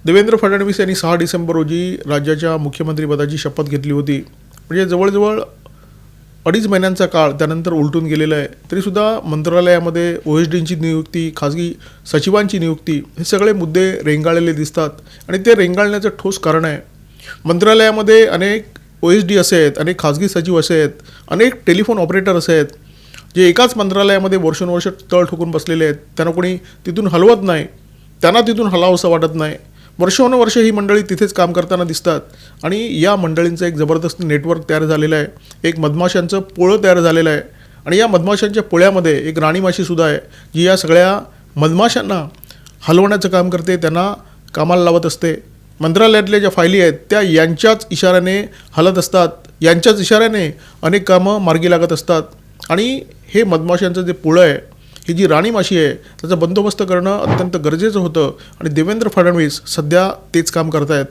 देवेंद्र फडणवीस यांनी 6 डिसेंबर रोजी राज्याच्या मुख्यमंत्रीपदाची शपथ घेतली होती. म्हणजे जवळजवळ 2.5 महिन्यांचा काळ त्यानंतर उलटून गेलेला आहे. तरीसुद्धा मंत्रालयामध्ये OSDची नियुक्ती, खाजगी सचिवांची नियुक्ती हे सगळे मुद्दे रेंगाळलेले दिसतात आणि ते रेंगाळण्याचं ठोस कारण आहे. मंत्रालयामध्ये अनेक OSD असे आहेत, अनेक खाजगी सचिव असे आहेत, अनेक टेलिफोन ऑपरेटर असे आहेत जे एकाच मंत्रालयामध्ये वर्षोनवर्ष तळ ठोकून बसलेले आहेत. त्यांना कोणी तिथून हलवत नाही, त्यांना तिथून हलावंसं वाटत नाही. वर्षोनवर्ष ही मंडळी तिथेच काम करताना दिसतात आणि या मंडळींचं एक जबरदस्त नेटवर्क तयार झालेलं आहे. एक मधमाशांचं पोळं तयार झालेलं आहे आणि या मधमाशांच्या पोळ्यामध्ये एक राणी माशीसुद्धा आहे जी या सगळ्या मधमाशांना हलवण्याचं काम करते, त्यांना कामाला लावत असते. मंत्रालयातल्या ज्या फायली आहेत त्या यांच्याच इशाऱ्याने हलत असतात, यांच्याच इशाऱ्याने अनेक कामं मार्गी लागत असतात आणि हे मधमाशांचं जे पोळं आहे, ही जी राणी माशी आहे त्याचा बंदोबस्त करणं अत्यंत गरजेचं होतं आणि देवेंद्र फडणवीस सध्या तेच काम करत आहेत.